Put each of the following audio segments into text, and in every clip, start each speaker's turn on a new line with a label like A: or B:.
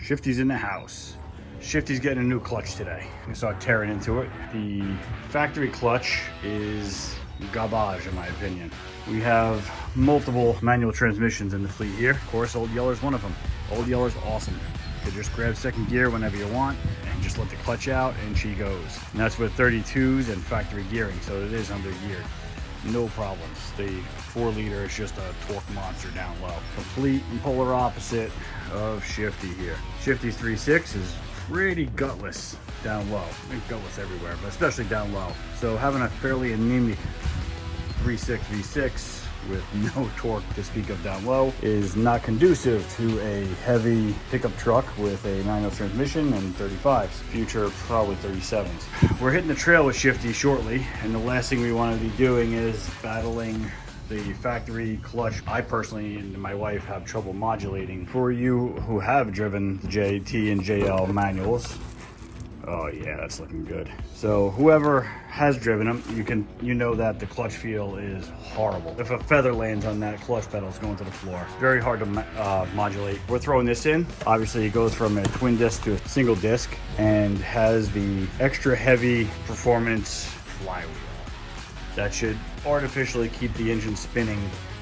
A: Shifty's in the house. Shifty's getting a new clutch today. We saw tearing into it. The factory clutch is garbage in my opinion. We have multiple manual transmissions in the fleet here. Of course, Old Yeller's one of them. Old Yeller's awesome. You just grab second gear whenever you want and just let the clutch out and she goes. And that's with 32s and factory gearing, so it is under geared. No problems. The 4-liter is just a torque monster down low. Complete and polar opposite of Shifty here. Shifty's 3.6 is pretty gutless down low. I mean, gutless everywhere, but especially down low. So having a fairly anemic 3.6 V6 with no torque to speak of down low is not conducive to a heavy pickup truck with a 9.0 transmission and 35s. Future probably 37s. We're hitting the trail with Shifty shortly, and the last thing we want to be doing is battling the factory clutch. I personally and my wife have trouble modulating. For you who have driven the JT and JL manuals, oh yeah, that's looking good. So whoever has driven them, you know that the clutch feel is horrible. If a feather lands on that clutch pedal, it's going to the floor. Very hard to modulate. We're throwing this in. Obviously it goes from a twin disc to a single disc and has the extra heavy performance flywheel. That should artificially keep the engine spinning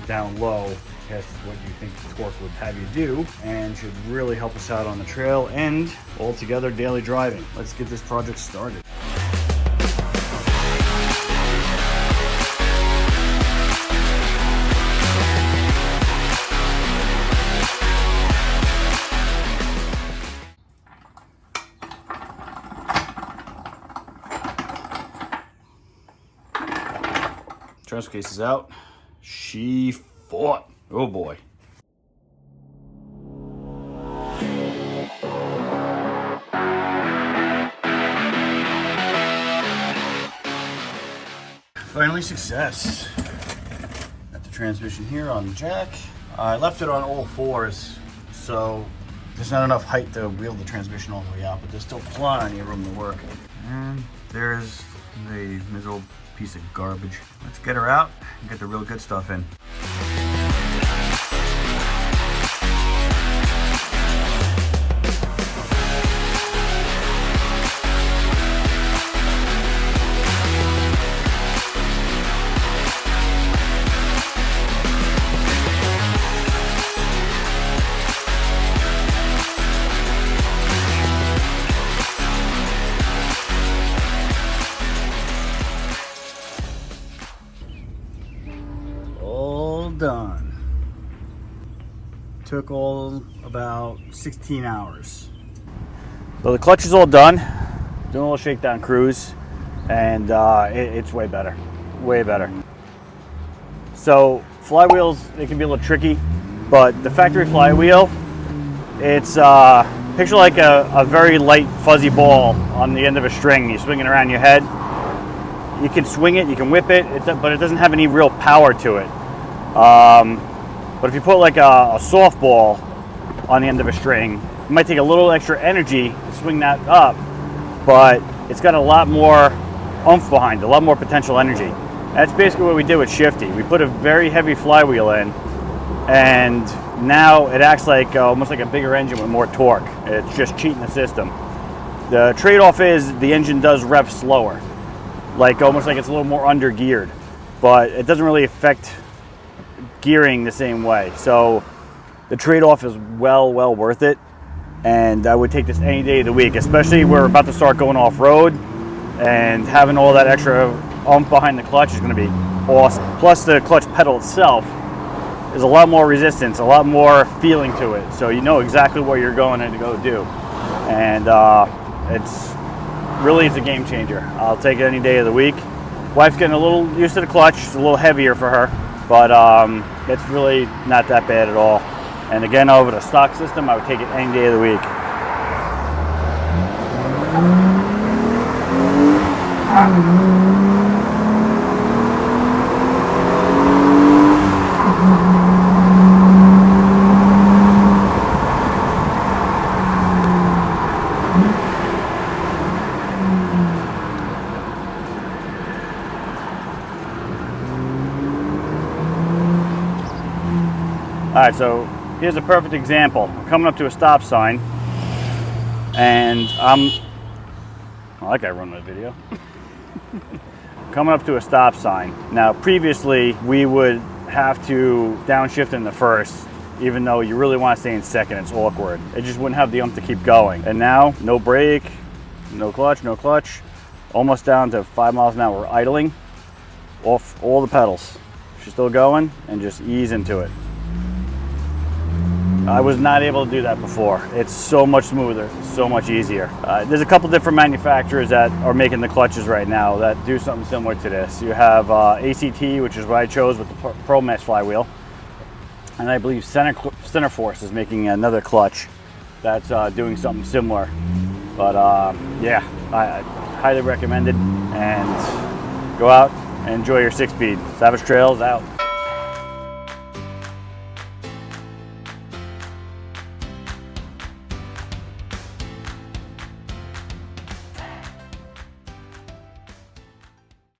A: down low. That's what you think the torque would have you do, and should really help us out on the trail and altogether daily driving. Let's get this project started. Transfer case is out. She fought. Oh boy. Finally success. Got the transmission here on the jack. I left it on all fours, so there's not enough height to wheel the transmission all the way out, but there's still plenty of room to work. And there's the miserable piece of garbage. Let's get her out and get the real good stuff in. Done. Took all about 16 hours. So the clutch is all done. Doing a little shakedown cruise, and it's way better. Way better. So flywheels, they can be a little tricky, but the factory flywheel, it's picture like a very light fuzzy ball on the end of a string. You're swinging around your head. You can swing it, you can whip it, but it doesn't have any real power to it. But if you put like a softball on the end of a string, it might take a little extra energy to swing that up, but it's got a lot more oomph behind it, a lot more potential energy. That's basically what we did with Shifty. We put a very heavy flywheel in, and now it acts like almost like a bigger engine with more torque. It's just cheating the system. The trade-off is the engine does rev slower, like almost like it's a little more under geared, but it doesn't really affect gearing the same way. So the trade-off is well worth it, and I would take this any day of the week, especially we're about to start going off-road, and having all that extra oomph behind the clutch is going to be awesome. Plus the clutch pedal itself is a lot more resistance, a lot more feeling to it, so you know exactly what you're going to go do, and it's a game changer. I'll take it any day of the week. Wife's getting a little used to the clutch. It's a little heavier for her, but it's really not that bad at all. And again, over the stock system, I would take it any day of the week. All right, so here's a perfect example. I'm coming up to a stop sign, and I like I run my video. Coming up to a stop sign. Now, previously, we would have to downshift in the first, even though you really want to stay in second. It's awkward. It just wouldn't have the to keep going. And now, no brake, no clutch, almost down to 5 miles an hour. We're idling off all the pedals. She's still going, and just ease into it. I was not able to do that before. It's so much smoother, so much easier. There's a couple different manufacturers that are making the clutches right now that do something similar to this. You have ACT, which is what I chose with the promass flywheel. And I believe Center Force is making another clutch that's doing something similar. But yeah, I highly recommend it. And go out and enjoy your 6-speed. Savage Trails out.